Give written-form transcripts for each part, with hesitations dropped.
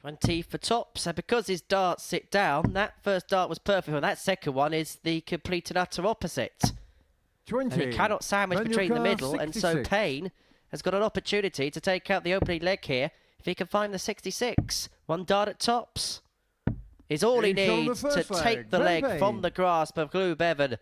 20 for tops, and because his darts sit down, that first dart was perfect, and that second one is the complete and utter opposite. 20. And he cannot sandwich between the middle, 66. and so Payne has got an opportunity to take out the opening leg here if he can find the 66. One dart at tops is all he needs to take the leg from the grasp of Glue Bevan.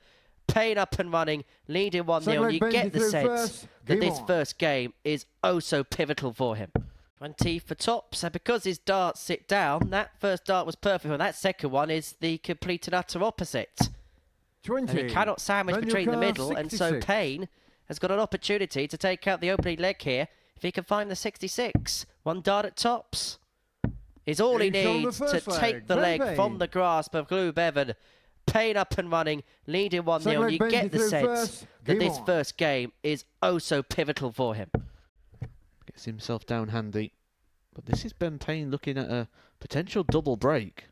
Payne up and running, leading 1-0. You get the sense that this first game is oh so pivotal for him. 20 for tops, and because his darts sit down, that first dart was perfect, and that second one is the complete and utter opposite. 20. And he cannot sandwich between the middle, 66. and so Payne has got an opportunity to take out the opening leg here if he can find the 66. One dart at tops is all he needs to take the leg from the grasp of Glue Bevan. Payne up and running, leading 1-0. You get the sense that this first game is oh so pivotal for him. Gets himself down handy. But this is Ben Payne looking at a potential double break.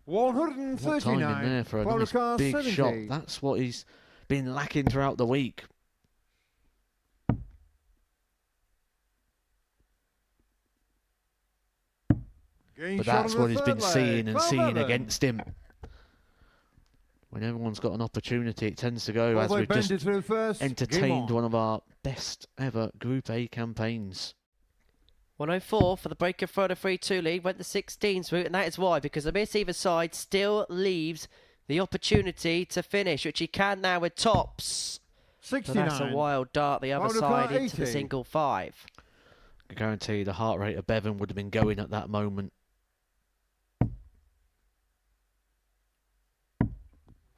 139. What timing there for a nice big 70. Shot. That's what he's been lacking throughout the week. But that's what he's been seeing and seeing against him. When everyone's got an opportunity, it tends to go as we've just entertained one of our best ever Group A campaigns. 104 for the breaker throw to 3-2 lead, went the 16s route, and that is why, because the miss either side still leaves the opportunity to finish, which he can now with tops. 69. But that's a wild dart the other side into the single 5. I guarantee the heart rate of Bevan would have been going at that moment.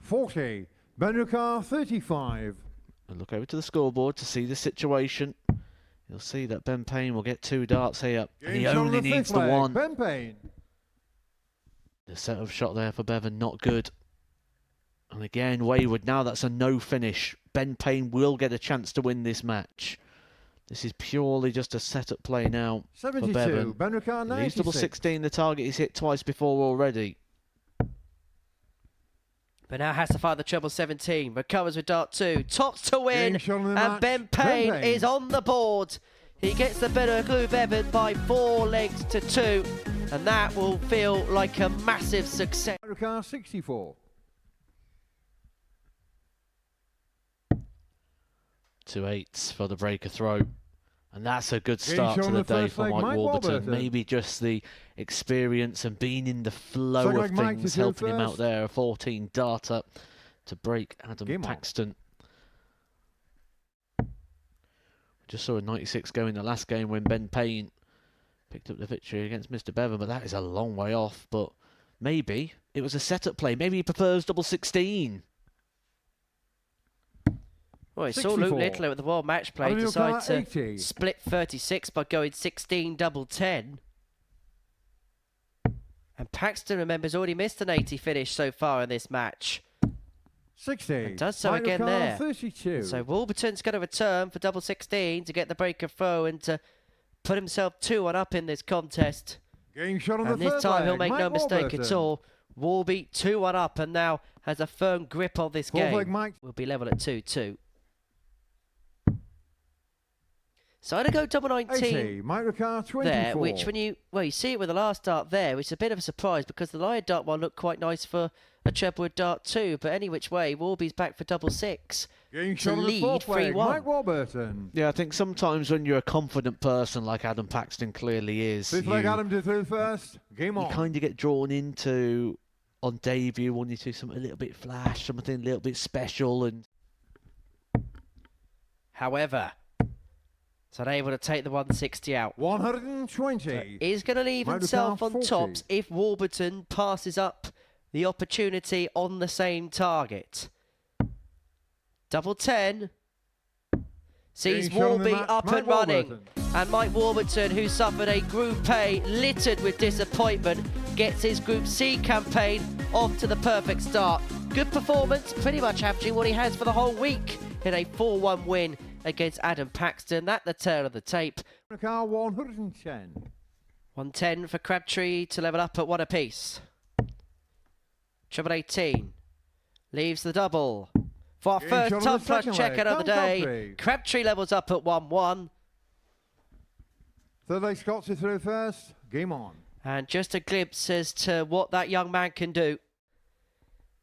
40. Benukar 35. And look over to the scoreboard to see the situation. You'll see that Ben Payne will get 2 darts here, and he only needs the 1. Ben Payne. The set-up shot there for Bevan, not good. And again, wayward. Now that's a no finish. Ben Payne will get a chance to win this match. This is purely just a set-up play now 72. for Bevan. Benukar 96. He's double 16. The target he's hit twice before already. But now has to find the treble 17. Recovers with dart 2. Tops to win. And Ben Payne is on the board. He gets the better of Glue Bevan by 4 legs to 2. And that will feel like a massive success. 64. 2 8s for the breaker throw. And that's a good start to the day for Mike Warburton. Maybe just the experience and being in the flow of things helping him out there. A 14 darter to break Adam Paxton. Just saw a 96 go in the last game when Ben Payne picked up the victory against Mr. Bevan, but that is a long way off. But maybe it was a setup play. Maybe he prefers double 16. Well, he saw Luke Littler at the World Match Play decide to split 36 by going 16 double 10. And Paxton, remembers, already missed an 80 finish so far in this match. 60. And does so again there. 32. So Warburton's going to return for double 16 to get the breaker throw and to put himself 2-1 up in this contest. Game shot on and this time he'll make no mistake at all. Warby 2-1 up and now has a firm grip on this game. Will be level at 2-2. So I'm going to go double 19 there, which when you see it with the last dart there, which is a bit of a surprise because the lion dart one looked quite nice for a treble with dart 2, but any which way, Warby's back for double 6 to lead 3-1. Yeah, I think sometimes when you're a confident person like Adam Paxton clearly is, you kind of get drawn into, on debut, wanting to do something a little bit flash, something a little bit special. And however, so unable to take the 160 out. 120. So he's going to leave himself on tops if Warburton passes up the opportunity on the same target. Double 10. Sees Warby up and running. And Mike Warburton, who suffered a Group A littered with disappointment, gets his Group C campaign off to the perfect start. Good performance, pretty much averaging what he has for the whole week in a 4-1 win against Adam Paxton. That the turn of the tape. 110. 110 for Crabtree to level up at 1 apiece. Treble 18 leaves the double for our first top plus checkout of the day. Crabtree levels up at 1-1. Third leg Scots are through first. Game on. And just a glimpse as to what that young man can do.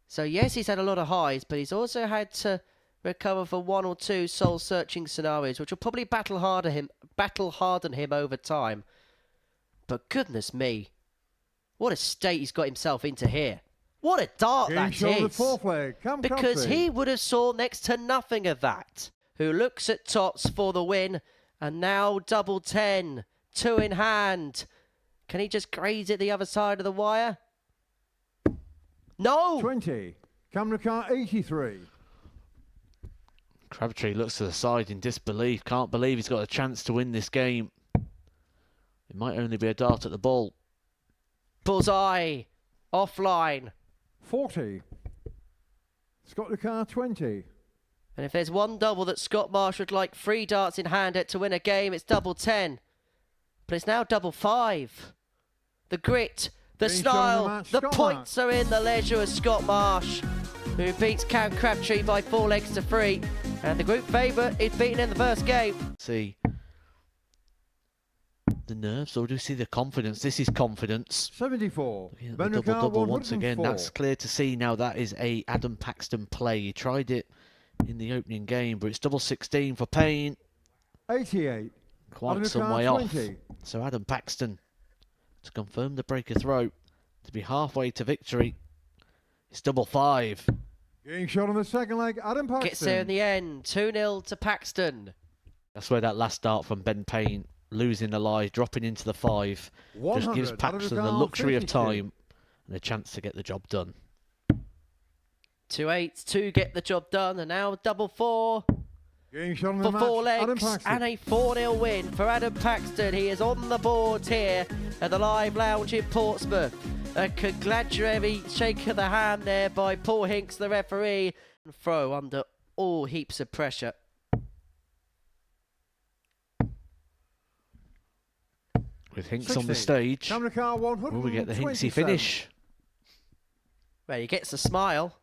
So yes, he's had a lot of highs, but he's also had to recover for one or two soul-searching scenarios, which will probably battle harden him over time. But goodness me, what a state he's got himself into here. What a dart that is. Fourth leg. Because he would have saw next to nothing of that. Who looks at tops for the win, and now double 10, 2 in hand. Can he just graze it the other side of the wire? No! 20. Camera car 83. Crabtree looks to the side in disbelief. Can't believe he's got a chance to win this game. It might only be a dart at the ball. Bullseye. Offline. 40. Scott Lucar 20. And if there's one double that Scott Marsh would like 3 darts in hand at to win a game, it's double 10. But it's now double 5. The grit, the style, the points are in the leisure of Scott Marsh, who beats Cam Crabtree by 4 legs to 3. And the group favourite is beaten in the first game. See the nerves, or do you see the confidence? This is confidence. 74. The double once again. That's clear to see now. That is a Adam Paxton play. He tried it in the opening game, but it's double 16 for Payne. 88. Quite some way off. So Adam Paxton to confirm the breaker throw to be halfway to victory. It's double 5. Getting shot on the second leg. Adam Paxton gets there in the end. 2-0 to Paxton. That's where that last dart from Ben Payne, losing the lie, dropping into the 5, just gives Paxton the luxury of time and a chance to get the job done. 2 8s to get the job done, and now double 4 for 4 legs and a 4-0 win for Adam Paxton. He is on the board here at the Live Lounge in Portsmouth. A congratulatory shake of the hand there by Paul Hinks, the referee, and throw under all heaps of pressure. With Hinks on the stage, will we get the Hinksy finish? Well, he gets a smile.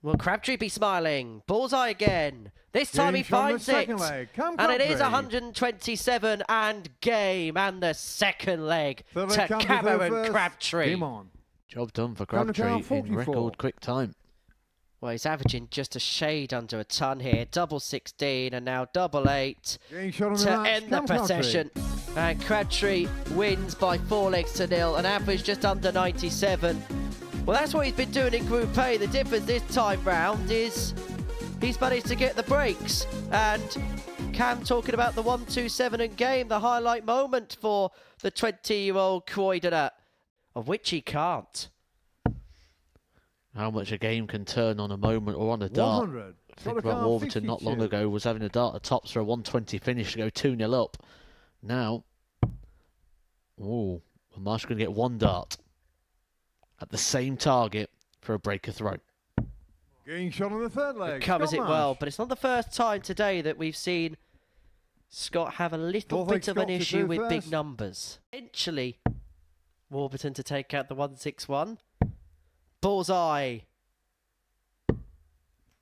Will Crabtree be smiling? Bullseye again. This time he finds it. And it is 127 and game. And the second leg to Cameron Crabtree. Job done for Crabtree in record quick time. Well, he's averaging just a shade under a ton here. Double 16 and now double 8 to end the possession. And Crabtree wins by 4 legs to 0. An average just under 97. Well, that's what he's been doing in Group A. The difference this time round is he's managed to get the breaks. And Cam talking about the 127 and game, the highlight moment for the 20-year-old Croydener, of which he can't. How much a game can turn on a moment or on a dart. Think about Wolverton not long ago was having a dart at tops for a 120 finish to go 2-0 up. Now, Marsh going to get 1 dart at the same target for a breaker throw. Getting shot on the third leg. It covers it well, but it's not the first time today that we've seen Scott have a little bit of an issue with big numbers. Eventually, Warburton to take out the 161. Bullseye.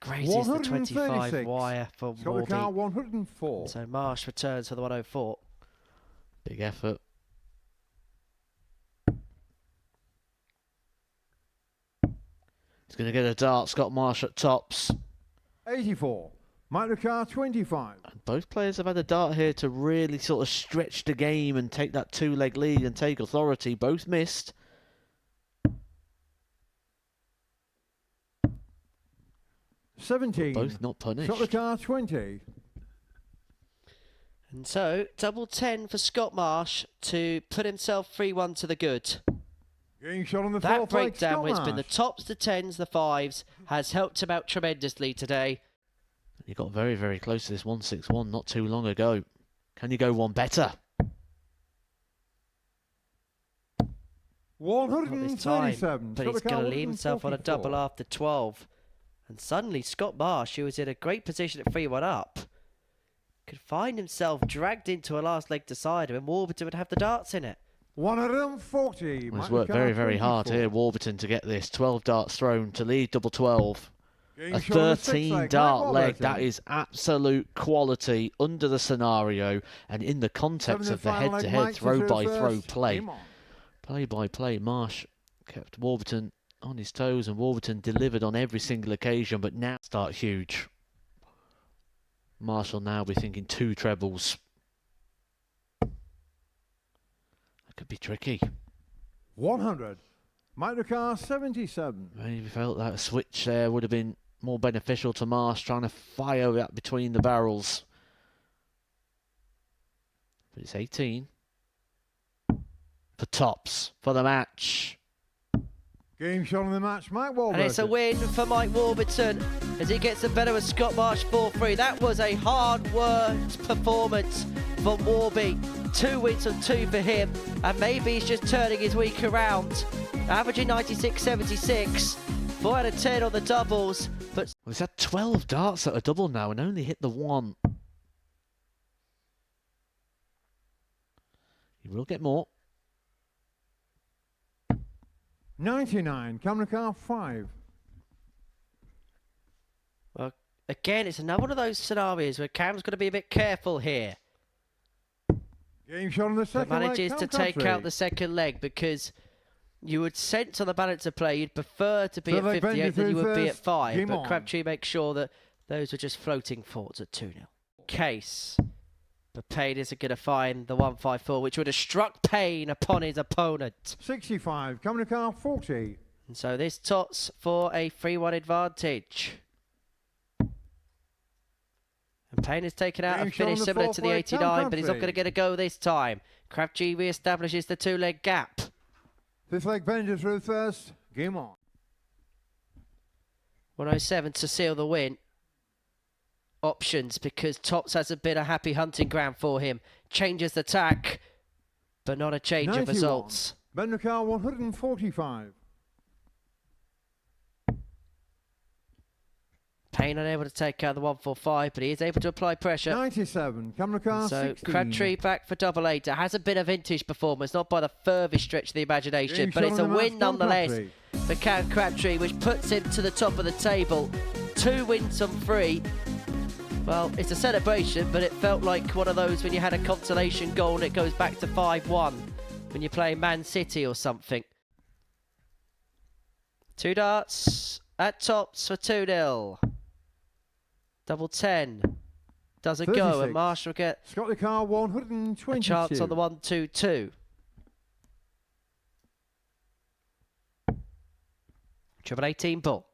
Grazes the 25 wire for Warby. 104. So Marsh returns for the 104. Big effort. He's going to get a dart. Scott Marsh at tops. 84. Mike Ricard 25. And both players have had a dart here to really sort of stretch the game and take that 2-leg lead and take authority. Both missed. Both not punished. Scott Ricard 20. And so, double 10 for Scott Marsh to put himself 3-1 to the good. Shot on the that breakdown, where it's been the tops, the 10s, the 5s, has helped him out tremendously today. You got very, very close to this 161 not too long ago. Can you go one better? 137. But he's going to leave himself on a double after 12. And suddenly Scott Marsh, who was in a great position at 3-1 up, could find himself dragged into a last leg decider, and Warburton would have the darts in it. 140. Well, he's worked very, very hard here, Warburton, to get this. 12 darts thrown to lead double 12. Getting A shot on the sixth 13 leg, dart Mike leg, Warburton. that is absolute quality under the scenario and in the context of the head-to-head, throw-by-throw play. Play-by-play, Marsh kept Warburton on his toes and Warburton delivered on every single occasion, but now start huge. Marsh will now be thinking 2 trebles. That could be tricky. 100. Mike Ricard, 77. Maybe felt that a switch there would have been more beneficial to Marsh, trying to fire that between the barrels. But it's 18. For tops, for the match. Game shot on the match, Mike Warburton. And it's a win for Mike Warburton as he gets the better with Scott Marsh 4-3. That was a hard-worked performance from Warby. 2 wins and 2 for him. And maybe he's just turning his week around. Averaging 96.76. 4 out of 10 on the doubles. But Well, he's had 12 darts at a double now and only hit the 1. He will get more. 99. Cameron Car, 5. well, again, it's another one of those scenarios where Cam's got to be a bit careful here. Game shot on the But second leg, manages to take Country. out the second leg because you would sense on the balance of play you'd prefer to be So at they 58 bend than it you would be at first. 5. Game But on. Crabtree makes sure that those were just floating thoughts at 2-0. Case. But Payne isn't going to find the 154, which would have struck Payne upon his opponent. 65. Cameron Car, 40. And so this tots for a 3-1 advantage. And Payne is taken out Game and shot on finished the similar fourth to the leg, 89, but he's not Country. going to get a go this time. Crabtree re-establishes the 2-leg gap. Fifth leg bender through first. Game on. 107 to seal the win. Options because Tops hasn't been a happy hunting ground for him. Changes the tack, but not a change 91. of results. Bender Car, 145. Payne unable to take out the 145, but he is able to apply pressure. 97. Cameron Car, So 16. Crabtree back for double eight. It hasn't been a vintage performance, not by the furthest stretch of the imagination, Game but shot it's a on the match, win nonetheless Crabtree. for Cam Crabtree, which puts him to the top of the table. 2 wins from 3. Well, it's a celebration, but it felt like one of those when you had a consolation goal and it goes back to 5-1 when you're playing Man City or something. 2 darts at Tops for 2-0. Double 10 doesn't go, 36. and Marsh will get Scotty Car, a 122. chance on the 1-2-2. Treble 18 ball.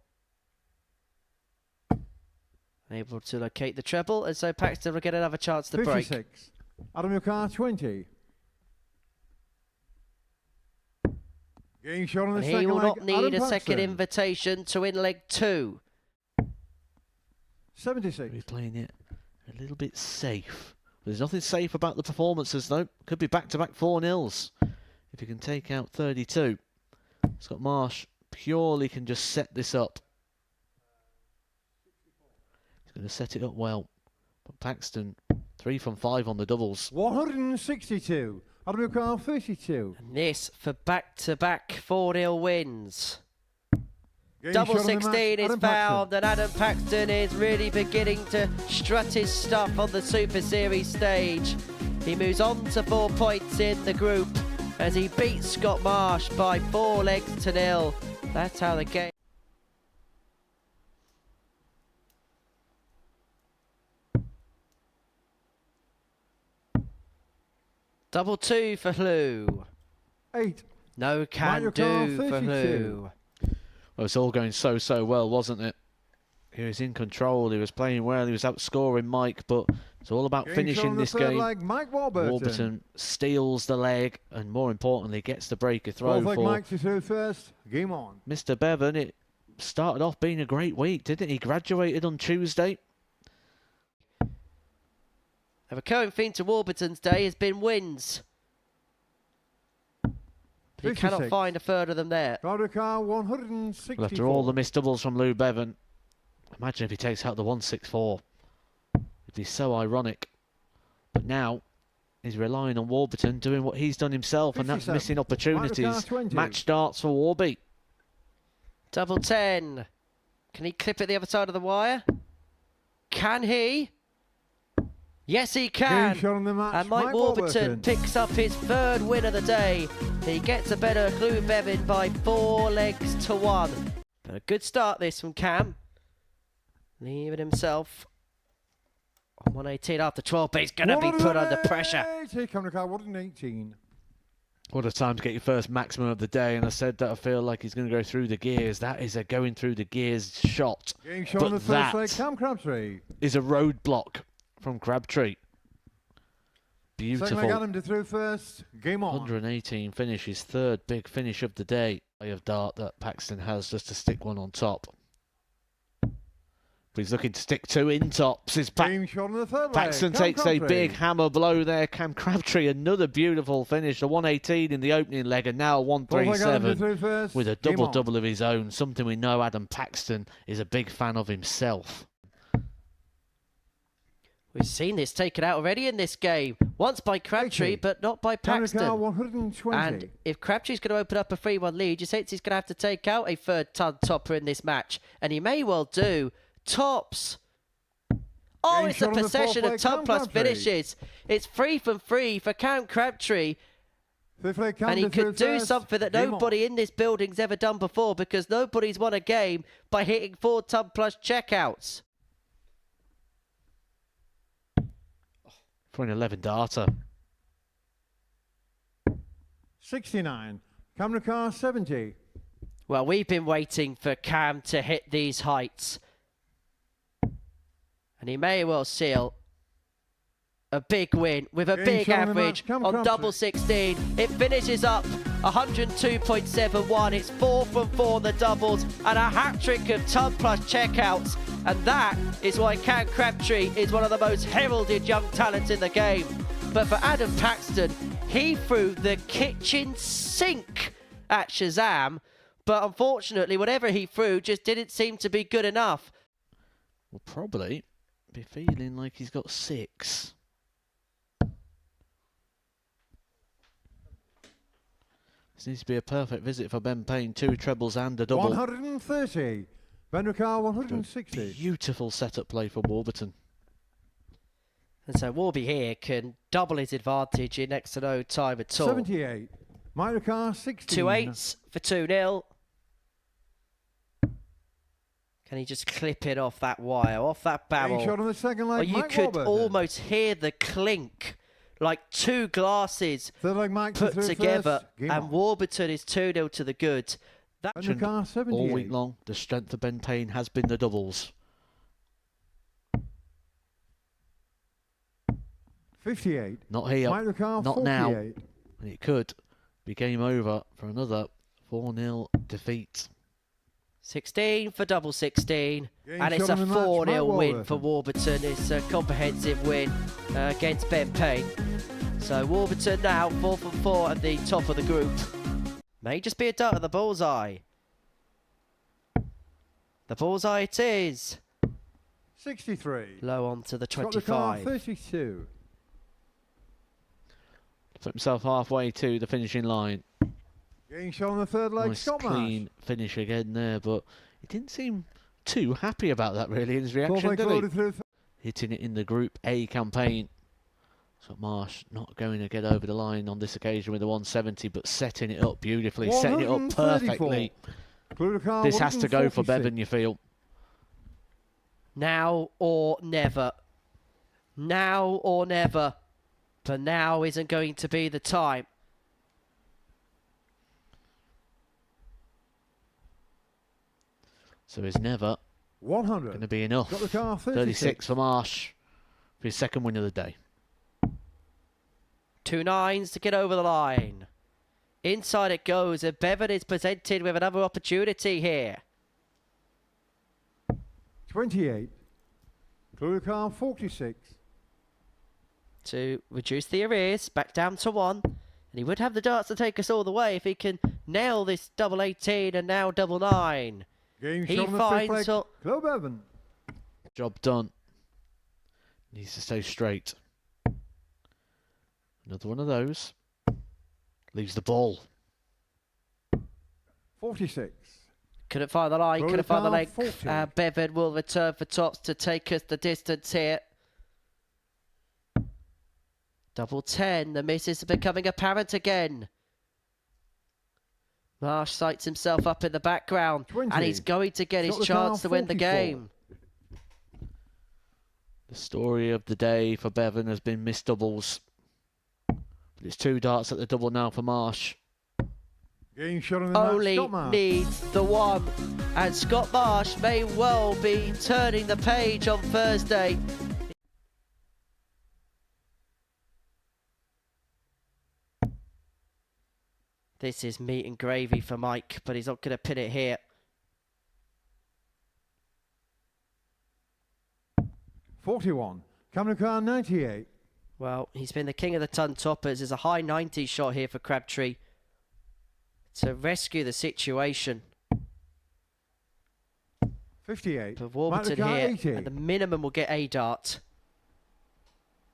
Able to locate the treble, and so Paxton will get another chance to break. 56. Adam Car, 20. Getting shot on the And second he will leg, not need Adam a second Paxton. invitation to win leg 2. 76. We're playing it a little bit safe. There's nothing safe about the performances, though. Could be back-to-back 4-0s if you can take out 32. Scott Marsh purely can just set this up. He's going to set it up well. But Paxton, 3 from 5 on the doubles. 162. Adam Car, 32. And this for back-to-back 4-0 wins. Getting Double shot on the match, 16 is Adam found, Paxton. and Adam Paxton is really beginning to strut his stuff on the Super Series stage. He moves on to 4 points in the group as he beats Scott Marsh by 4 legs to 0. That's how the game. Double 2 for Hlu. 8. No can Mario Kart do for 32. Hlu. Well, it's all going so well, wasn't it? He was in control, he was playing well, he was outscoring Mike, but it's all about Getting shot finishing on the this third game. leg, Mike Warburton. Warburton steals the leg and, more importantly, gets the breaker throw Both leg for Mike to through first. Game on. Mr. Bevan. It started off being a great week, didn't it? He graduated on Tuesday. A recurring theme to Warburton's day has been wins. But he cannot 56. find a third of them there. Crowder Car, 164. Well, after all the missed doubles from Lou Bevan, imagine if he takes out the 164. It'd be so ironic. But now he's relying on Warburton doing what he's done himself, and that's 57. missing opportunities. 20. Match darts for Warby. Double 10. Can he clip it the other side of the wire? Can he? Yes, he can. And Mike Warburton picks up his 3rd win of the day. He gets a better Glue Bevan by 4 legs to 1. But a good start this from Cam. Leaving himself on 118 after 12, but he's going to be put under pressure. Here comes the car, 118. What a time to get your first maximum of the day, and I said that I feel like he's going to go through the gears. That is a going through the gears shot. But that is a roadblock from Crabtree. Beautiful. To through first. Game on. 118 finish, his 3rd big finish of the day. Way of dart that Paxton has just to stick one on top. But he's looking to stick 2 in tops. Paxton takes a big hammer blow there. Cam Crabtree, another beautiful finish. A 118 in the opening leg and now a 137 with a double-double of his own. Something we know Adam Paxton is a big fan of himself. We've seen this taken out already in this game. Once by Crabtree, but not by Paxton. 120. And if Crabtree's going to open up a 3-1 lead, you sense he's going to have to take out a 3rd-ton topper in this match. And he may well do. Tops. Oh, it's a possession of ton plus finishes. It's 3 from 3 for Cam Crabtree. And he could do something that nobody in this building's ever done before, because nobody's won a game by hitting 4 ton plus checkouts. For an 11 darter. 69. Camera car 70. Well, we've been waiting for Cam to hit these heights. And he may well seal a big win with a big average on double 16. It finishes up 102.71. It's 4 from 4 on the doubles and a hat-trick of ton plus checkouts. And that is why Cam Crabtree is one of the most heralded young talents in the game. But for Adam Paxton, he threw the kitchen sink at Shazam. But unfortunately, whatever he threw just didn't seem to be good enough. Will probably be feeling like he's got 6. This needs to be a perfect visit for Ben Payne. 2 trebles and a double. 130. Benricar 160. Beautiful setup play for Warburton. And so Warby here can double his advantage in next to no time at all. 78. Myricar 16. 2 8s for 2-0. Can he just clip it off that wire, off that barrel? Shot on the second leg, or you could almost hear the clink, like 2 glasses put together. And Warburton is 2-0 to the good. That all week long, the strength of Ben Payne has been the doubles. 58. Not here, not 48. now. And it could be game over for another 4-0 defeat. 16 for double 16, and it's a 4-0 win for Warburton. It's a comprehensive win against Ben Payne. So Warburton now 4 for 4 at the top of the group. May just be a dart at the bullseye. The bullseye it is. 63. Low on to the 25. 32. Put himself halfway to the finishing line. Getting shot on the third leg. Nice clean finish again there, but he didn't seem too happy about that really in his reaction, did he? Hitting it in the Group A campaign. So Marsh not going to get over the line on this occasion with the 170, but setting it up beautifully, setting it up perfectly. This has to go for Bevan, you feel. Now or never. Now or never. But now isn't going to be the time. So is never 100 going to be enough. 36 for Marsh for his second win of the day. 2 9s to get over the line. Inside it goes, and Bevan is presented with another opportunity here. 28. Cluecar 46. To reduce the arrears, back down to 1. And he would have the darts to take us all the way if he can nail this double 18 and now double 9. He finds Globe Evan. Job done. Needs to stay straight. Another one of those. Leaves the ball. 46. Couldn't find the line, couldn't find the length. 40. Bevan will return for tops to take us the distance here. Double 10, the miss is becoming apparent again. Marsh sights himself up in the background, 20. and he's going to get his chance to win the game. The story of the day for Bevan has been missed doubles. But it's 2 darts at the double now for Marsh. Getting shot on the Only match. Scott Marsh. needs the one, and Scott Marsh may well be turning the page on Thursday. This is meat and gravy for Mike, but he's not going to pin it here. 41. Cameron Carr 98. Well, he's been the king of the ton toppers. There's a high 90 shot here for Crabtree to rescue the situation. 58. But Warburton Carr, here, 80. at the minimum, will get a dart.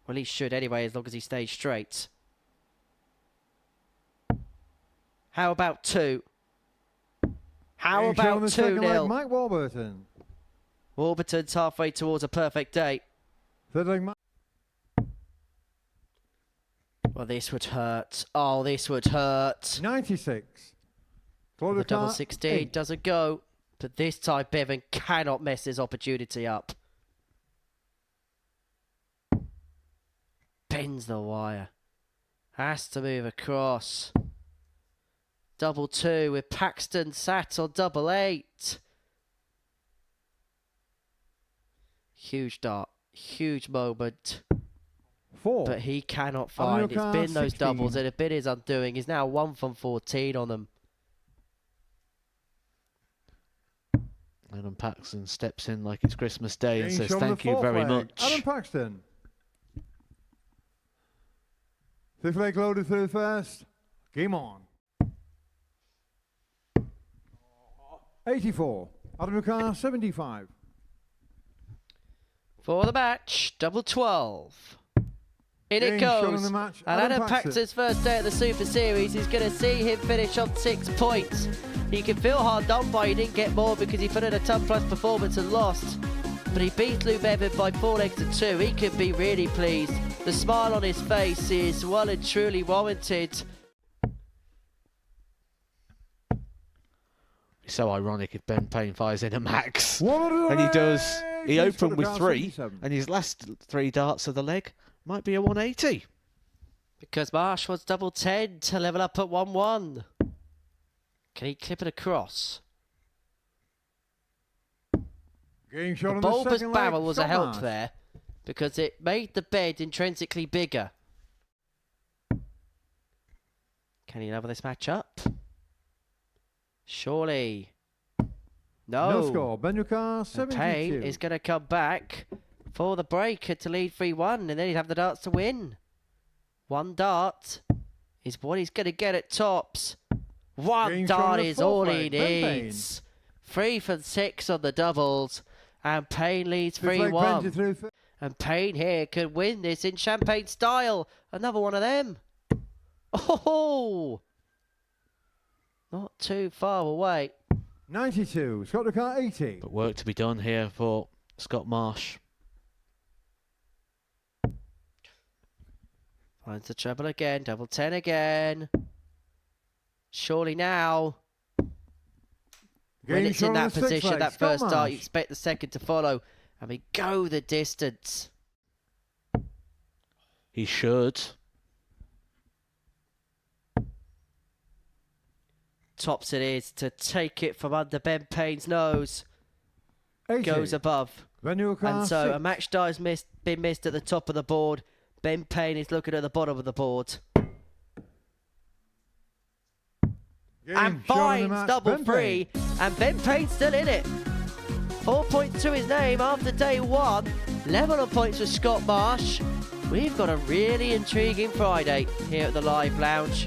Well, he should anyway, as long as he stays straight. How about 2? How about 2-0? Mike Warburton. Warburton's halfway towards a perfect day. Third leg, Mike. Well, this would hurt. Oh, this would hurt. 96. The double 16 doesn't go. But this time, Bevan cannot mess his opportunity up. Bends the wire. Has to move across. Double 2 with Paxton sat on double 8. Huge dart. Huge moment. 4. But he cannot find. It's been those 16. doubles that have been his undoing. He's now 1 from 14 on them. Adam Paxton steps in like it's Christmas Day and says shot on thank the you fourth very leg. much. Adam Paxton. 5th leg loaded through first. Game on. 84. Adam Carr 75. For the match, double 12. In it Game shot on goes. the match, And Adam Adam Paxton. Paxton's first day at the Super Series is going to see him finish on 6 points. He can feel hard done by. He didn't get more because he put in a ton plus performance and lost. But he beat Lou Bevan by 4 legs to 2. He could be really pleased. The smile on his face is well and truly warranted. It's so ironic if Ben Payne fires in a max. One And he does. He He's got opened a with Carr 3, 77. and his last 3 darts of the leg might be a 180. Because Marsh wants double 10 to level up at 1-1. Can he clip it across? Game shot The on the bulbous second barrel leg. was a Scott help Marsh. there because it made the bed intrinsically bigger. Can he level this match up? Surely. No No. score. Ben Carr And 72. Payne is going to come back for the break to lead 3-1, and then he'd have the darts to win. 1 dart is what he's going to get at tops. 1 Game shot dart on the is fourth all leg, he Ben Payne. needs. 3 from 6 on the doubles, and Payne leads 5th leg 3-1. Benji through th- And Payne here could win this in champagne style. Another one of them. Oh! Not too far away. 92. Scott Carr 80. But work to be done here for Scott Marsh. Finds the treble again. Double 10 again. Surely now. When Game it's shot in on that the sixth position, leg. that Scott first start, you Marsh. expect the second to follow. And we go the distance. He should. Tops it is to take it from under Ben Payne's nose. 80. Goes above. Ben Carr And so 6. a match die has been missed at the top of the board. Ben Payne is looking at the bottom of the board. Game And shot on the finds match. double Ben 3. Payne. And Ben Payne's still in it. 4 points to his name after day 1. Level of points for Scott Marsh. We've got a really intriguing Friday here at the Live Lounge.